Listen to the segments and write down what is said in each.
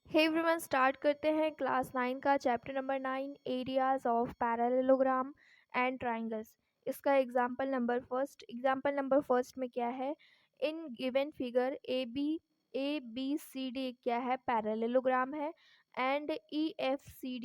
Hey everyone, start करते हैं class 9 का chapter number 9 areas of parallelogram and triangles. इसका एग्जाम्पल नंबर फर्स्ट में क्या है? In given figure A B C D क्या है? पैरेललोग्राम है। And E F C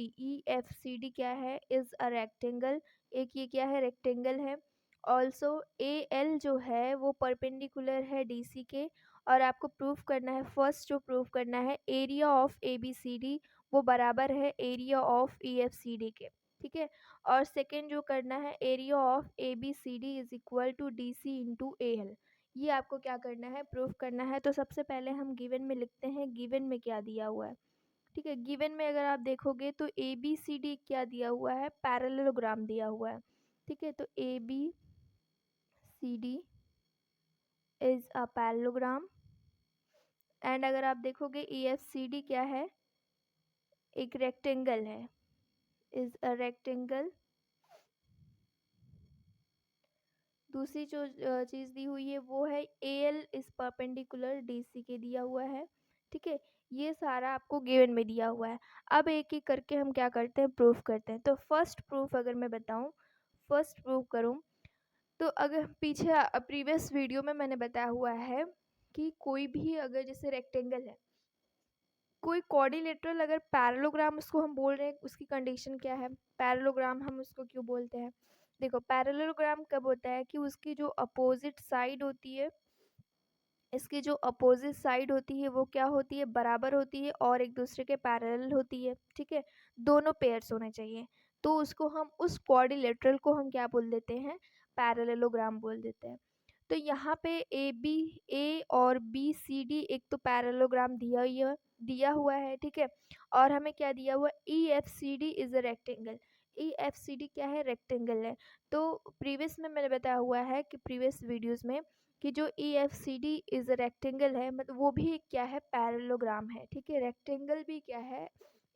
D क्या है? Is a rectangle. एक ये क्या है? रेक्टेंगल है। ऑल्सो ए एल जो है वो परपेंडिकुलर है डी सी के। और आपको प्रूफ करना है, फर्स्ट जो प्रूफ करना है, area of A B C D वो बराबर है area of E F C D के। ठीक है। और सेकेंड जो करना है, area of A B C D is equal to D C into A L. ये आपको क्या करना है? प्रूफ करना है। तो सबसे पहले हम गिवन में लिखते हैं, गिवन में क्या दिया हुआ है। ठीक है, गिवन में अगर आप देखोगे तो ए बी सी डी क्या दिया हुआ है? पैरेललोग्राम दिया हुआ है। ठीक है, तो A B C D is a parallelogram. And अगर आप देखोगे ई एफ सी डी क्या है? एक रेक्टेंगल है, इज अ रेक्टेंगल। दूसरी जो चीज़ दी हुई है वो है A L is perpendicular D C के दिया हुआ है। ठीक है, ये सारा आपको गिवन में दिया हुआ है। अब एक एक करके हम क्या करते हैं? प्रूफ करते हैं। तो फर्स्ट प्रूफ अगर मैं बताऊं, फर्स्ट प्रूफ करूं, तो अगर पीछे प्रीवियस वीडियो में मैंने बताया हुआ है कि कोई भी अगर जैसे रेक्टेंगल है, कोई क्वाड्रिलेटरल अगर पैरेललोग्राम उसको हम बोल रहे हैं, उसकी कंडीशन क्या है? पैरेललोग्राम हम उसको क्यों बोलते हैं? देखो, पैरेललोग्राम कब होता है कि उसकी जो अपोजिट साइड होती है, इसकी जो अपोजिट साइड होती है वो क्या होती है? बराबर होती है और एक दूसरे के पैरेलल होती है। ठीक है, दोनों पेयर्स होने चाहिए। तो उसको हम, उस क्वाड्रिलेटरल को हम क्या बोल देते हैं? पैरेललोग्राम बोल देते हैं। तो यहाँ पे ए और बी सी डी एक तो पैरेललोग्राम दिया हुआ है। ठीक है, और हमें क्या दिया हुआ? E F C D is a rectangle. E F C D क्या है? रेक्टेंगल है। तो प्रीवियस में मैंने बताया हुआ है कि प्रीवियस वीडियोस में कि जो E F C D is a rectangle है, मतलब वो भी एक क्या है? पैरेललोग्राम है। ठीक है, रेक्टेंगल भी क्या है?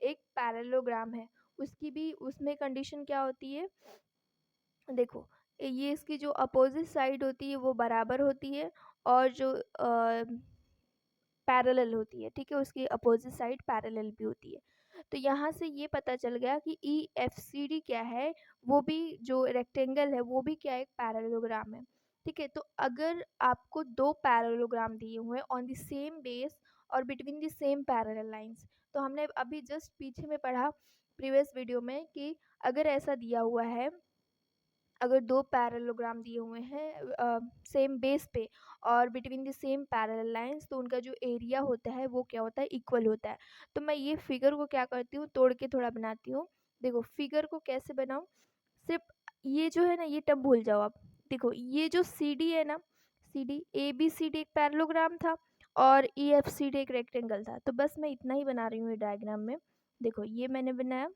एक पैरेललोग्राम है। उसकी भी उसमें कंडीशन क्या होती है? देखो, ये इसकी जो अपोजिट साइड होती है वो बराबर होती है और जो पैरेलल होती है। ठीक है, उसकी अपोजिट साइड पैरेलल भी होती है। तो यहाँ से ये पता चल गया कि ई एफ सी डी क्या है? वो भी जो रेक्टेंगल है वो भी क्या है? एक पैरेललोग्राम है। ठीक है, तो अगर आपको दो पैरेललोग्राम दिए हुए हैं ऑन द सेम बेस और between the same parallel lines, तो हमने अभी जस्ट पीछे में पढ़ा प्रीवियस वीडियो में कि अगर ऐसा दिया हुआ है, अगर दो पैरेललोग्राम दिए हुए हैं सेम बेस पे और between the same parallel lines, तो उनका जो एरिया होता है वो क्या होता है? इक्वल होता है। तो मैं ये फिगर को क्या करती हूँ? तोड़ के थोड़ा बनाती हूँ। देखो, फिगर को कैसे बनाऊँ? सिर्फ ये जो है ना, ये टर्म भूल जाओ आप। देखो, ये जो सी डी है ना, C D, A B C D एक पैरेललोग्राम था और ई एफ सी डी एक रेक्टेंगल था। तो बस मैं इतना ही बना रही हूँ ये डायग्राम में। देखो, ये मैंने बनाया,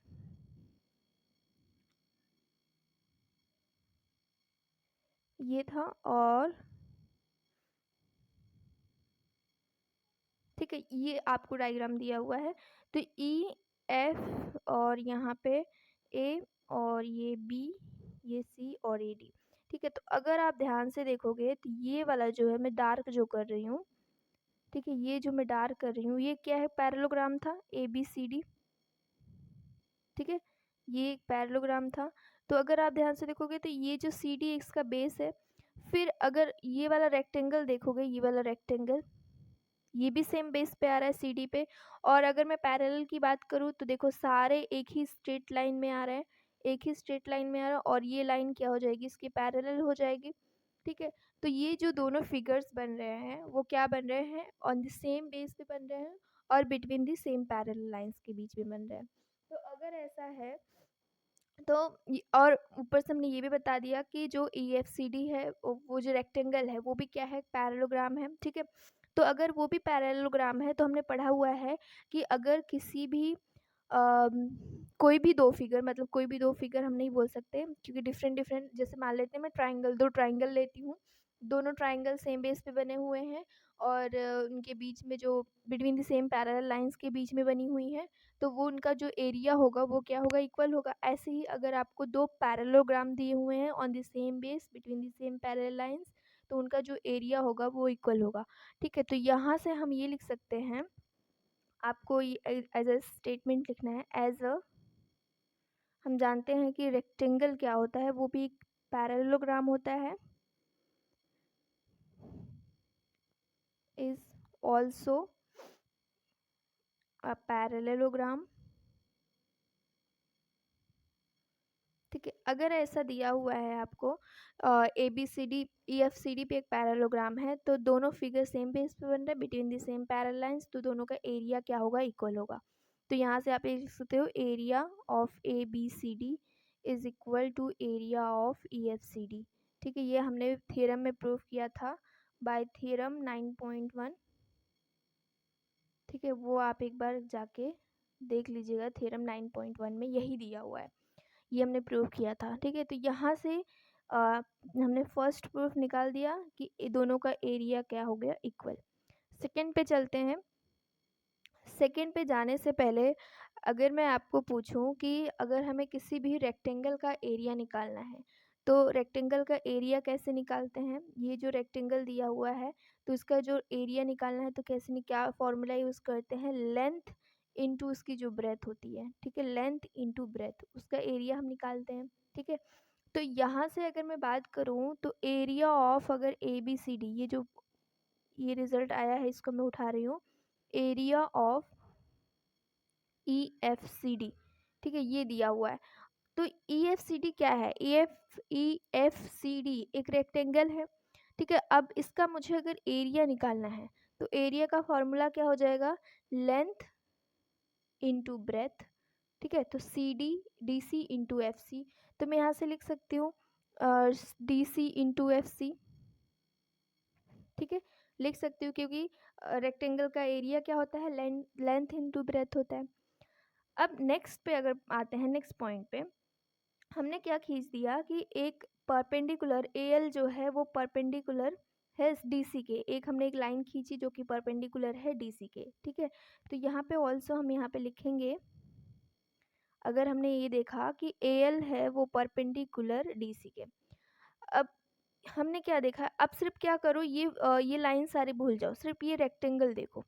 ये था, और ठीक है, ये आपको डायग्राम दिया हुआ है। तो ई एफ और यहाँ पे ए और ये बी, ये सी और ए डी। ठीक है, तो अगर आप ध्यान से देखोगे तो ये वाला जो है, मैं डार्क जो कर रही हूँ, ठीक है, ये जो मैं डार्क कर रही हूँ ये क्या है? पैरेललोग्राम था, ए बी सी डी। ठीक है, ये एक पैरेललोग्राम था। तो अगर आप ध्यान से देखोगे तो ये जो सी डी इसका बेस है। फिर अगर ये वाला रेक्टेंगल देखोगे, ये वाला रेक्टेंगल, ये भी सेम बेस पे आ रहा है सी डी पे। और अगर मैं पैरेलल की बात करूँ तो देखो, सारे एक ही स्ट्रेट लाइन में आ रहे हैं, एक ही स्ट्रेट लाइन में आ रहा है, और ये लाइन क्या हो जाएगी? इसकी पैरेलल हो जाएगी। ठीक है, तो ये जो दोनों फिगर्स बन रहे हैं वो क्या बन रहे हैं? ऑन द सेम बेस पे बन रहे हैं और between the same parallel lines के बीच में बन रहे हैं। तो अगर ऐसा है तो और ऊपर से हमने ये भी बता दिया कि जो ई एफ सी डी है, वो जो रेक्टेंगल है वो भी क्या है? पैरेललोग्राम है। ठीक है, तो अगर वो भी पैरेललोग्राम है तो हमने पढ़ा हुआ है कि अगर किसी भी कोई भी दो फिगर, मतलब कोई भी दो फिगर हम नहीं बोल सकते क्योंकि डिफरेंट डिफरेंट, जैसे मान लेते हैं मैं ट्राइंगल, दो ट्राइंगल लेती हूँ, दोनों ट्राइंगल सेम बेस पे बने हुए हैं और उनके बीच में जो between the same parallel lines के बीच में बनी हुई हैं, तो वो उनका जो एरिया होगा वो क्या होगा? इक्वल होगा। ऐसे ही अगर आपको दो पैरेललोग्राम दिए हुए हैं on the same base between the same parallel lines, तो उनका जो एरिया होगा वो इक्वल होगा। ठीक है, तो यहाँ से हम ये लिख सकते हैं, आपको एज अ स्टेटमेंट लिखना है एज अ, हम जानते हैं कि रेक्टेंगल क्या होता है, वो भी एक पैरेललोग्राम होता है, इज ऑल्सो अ पैरेललोग्राम। ठीक है, अगर ऐसा दिया हुआ है आपको A B C D E F C D पे एक पैरेललोग्राम है, तो दोनों फिगर सेम बेस पे बन रहे हैं between the same parallel lines, तो दोनों का एरिया क्या होगा, इक्वल होगा। तो यहाँ से आप ये लिख सकते हो area of A B C D is equal to area of E F C D. ठीक है, ये हमने थ्योरम में प्रूव किया था बाय थ्योरम 9.1। ठीक है, वो आप एक बार जाके देख लीजिएगा, थ्योरम 9.1 में यही दिया हुआ है, ये हमने प्रूव किया था। ठीक है, तो यहाँ से हमने फर्स्ट प्रूफ निकाल दिया कि दोनों का एरिया क्या हो गया, इक्वल। सेकंड पे चलते हैं। सेकंड पे जाने से पहले अगर मैं आपको पूछूं कि अगर हमें किसी भी रेक्टेंगल का एरिया निकालना है, तो रेक्टेंगल का एरिया कैसे निकालते हैं, ये जो रेक्टेंगल दिया हुआ है तो इसका जो एरिया निकालना है तो कैसे, क्या फॉर्मूला यूज़ करते हैं, लेंथ इनटू उसकी जो ब्रेथ होती है। ठीक है, लेंथ इनटू ब्रेथ, उसका एरिया हम निकालते हैं। ठीक है, तो यहाँ से अगर मैं बात करूँ तो एरिया ऑफ, अगर ए बी सी डी, ये जो ये रिजल्ट आया है इसको मैं उठा रही हूँ, area of E F C D. ठीक है, ये दिया हुआ है। तो ई एफ सी डी क्या है, ई एफ सी डी एक रेक्टेंगल है। ठीक है, अब इसका मुझे अगर एरिया निकालना है तो एरिया का फॉर्मूला क्या हो जाएगा, लेंथ इनटू ब्रेथ। ठीक है, तो C D D C into F C, तो मैं यहाँ से लिख सकती हूँ D C into F C. ठीक है, लिख सकती हूँ क्योंकि रेक्टेंगल का एरिया क्या होता है, लेंथ इनटू ब्रेथ होता है। अब नेक्स्ट पे अगर आते हैं, नेक्स्ट पॉइंट पे हमने क्या खींच दिया कि एक परपेंडिकुलर ए एल जो है वो परपेंडिकुलर है डी सी के, एक हमने एक लाइन खींची जो कि परपेंडिकुलर है डी सी के। ठीक है, तो यहाँ पे ऑल्सो हम यहाँ पे लिखेंगे, अगर हमने ये देखा कि ए एल है वो परपेंडिकुलर डी सी के। अब हमने क्या देखा, अब सिर्फ क्या करो, ये लाइन सारी भूल जाओ, सिर्फ ये रेक्टेंगल देखो।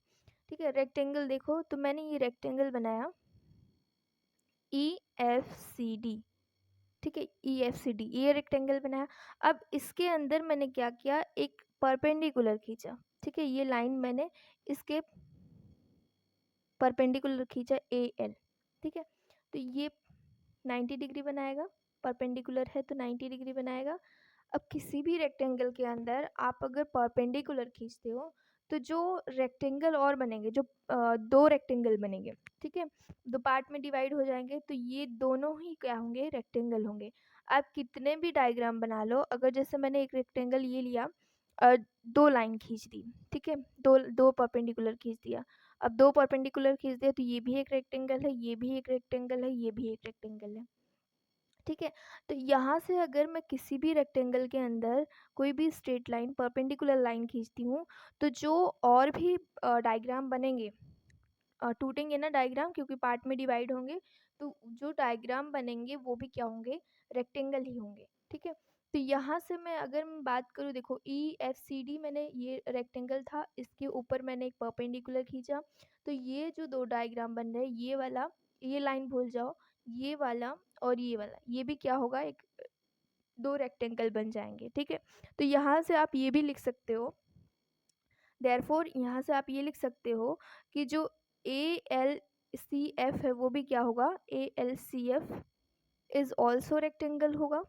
ठीक है, रेक्टेंगल देखो, तो मैंने ये रेक्टेंगल बनाया ई एफ सी डी। ठीक है, ई एफ सी डी, ये रेक्टेंगल बनाया। अब इसके अंदर मैंने क्या किया, एक परपेंडिकुलर खींचा। ठीक है, ये लाइन मैंने इसके परपेंडिकुलर खींचा ए एल। ठीक है, तो ये 90 डिग्री बनाएगा, परपेंडिकुलर है तो 90 डिग्री बनाएगा। अब किसी भी रेक्टेंगल के अंदर आप अगर परपेंडिकुलर खींचते हो तो जो रेक्टेंगल और बनेंगे, जो दो रेक्टेंगल बनेंगे, ठीक है, दो पार्ट में डिवाइड हो जाएंगे, तो ये दोनों ही क्या होंगे, रेक्टेंगल होंगे। आप कितने भी डायग्राम बना लो, अगर जैसे मैंने एक रेक्टेंगल ये लिया, दो लाइन खींच दी, ठीक है, दो दो परपेंडिकुलर खींच दिया। अब दो परपेंडिकुलर खींच दिया तो ये भी एक रेक्टेंगल है, ये भी एक रेक्टेंगल है, ये भी एक रेक्टेंगल है। ठीक है, तो यहाँ से अगर मैं किसी भी रेक्टेंगल के अंदर कोई भी स्ट्रेट लाइन परपेंडिकुलर लाइन खींचती हूँ, तो जो और भी डायग्राम बनेंगे, टूटेंगे ना डायग्राम, क्योंकि पार्ट में डिवाइड होंगे, तो जो डायग्राम बनेंगे वो भी क्या होंगे, रेक्टेंगल ही होंगे। ठीक है, तो यहाँ से मैं अगर मैं बात करूँ, देखो ई एफ सी डी मैंने, ये रेक्टेंगल था, इसके ऊपर मैंने एक परपेंडिकुलर खींचा, तो ये जो दो डायग्राम बन रहे हैं, ये वाला, ये लाइन भूल जाओ, ये वाला और ये वाला, ये भी क्या होगा, एक दो रेक्टेंगल बन जाएंगे। ठीक है, तो यहाँ से आप ये भी लिख सकते हो, देयरफॉर यहाँ से आप ये लिख सकते हो कि जो ए एल सी एफ है वो भी क्या होगा, A L C F is also rectangle होगा।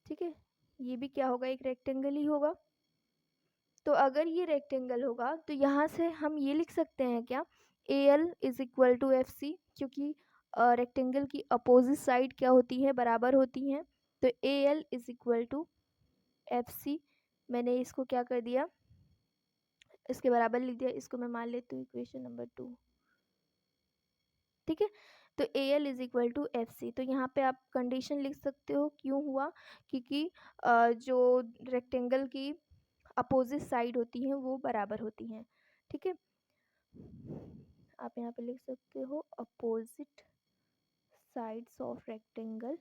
ठीक है, ये भी क्या होगा, एक रेक्टेंगल ही होगा। तो अगर ये रेक्टेंगल होगा तो यहाँ से हम ये लिख सकते हैं क्या, A L is equal to F C, क्योंकि रेक्टेंगल की अपोजिट साइड क्या होती है, बराबर होती हैं, तो A L is equal to F C. मैंने इसको क्या कर दिया, इसके बराबर लिख दिया, इसको मैं मान लेती हूँ इक्वेशन नंबर 2। ठीक है, तो A L is equal to F C, तो यहाँ पे आप कंडीशन लिख सकते हो, क्यों हुआ, क्योंकि जो रेक्टेंगल की अपोजिट साइड होती हैं वो बराबर होती हैं। ठीक है, आप यहाँ पे लिख सकते हो opposite sides of rectangle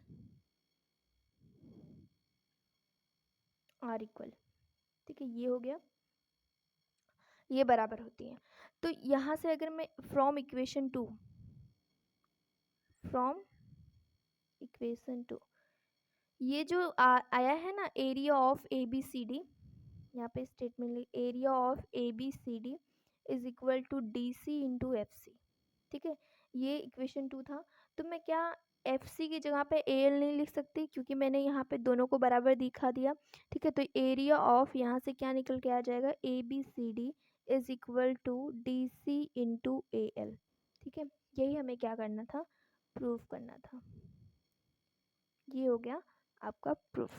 are equal. ठीक है, ये हो गया, ये बराबर होती हैं। तो यहाँ से अगर मैं फ्रॉम इक्वेशन टू ये जो आया है ना area of A B C D, यहाँ पे statement area of A B C D is equal to D C into F C. ठीक है, ये इक्वेशन टू था। तो मैं क्या एफ सी की जगह पे ए एल नहीं लिख सकती, क्योंकि मैंने यहाँ पे दोनों को बराबर दिखा दिया। ठीक है, तो एरिया ऑफ यहाँ से क्या निकल के आ जाएगा, A B C D is equal to D C into A L. ठीक है, यही हमें क्या करना था, प्रूफ करना था। ये हो गया आपका प्रूफ।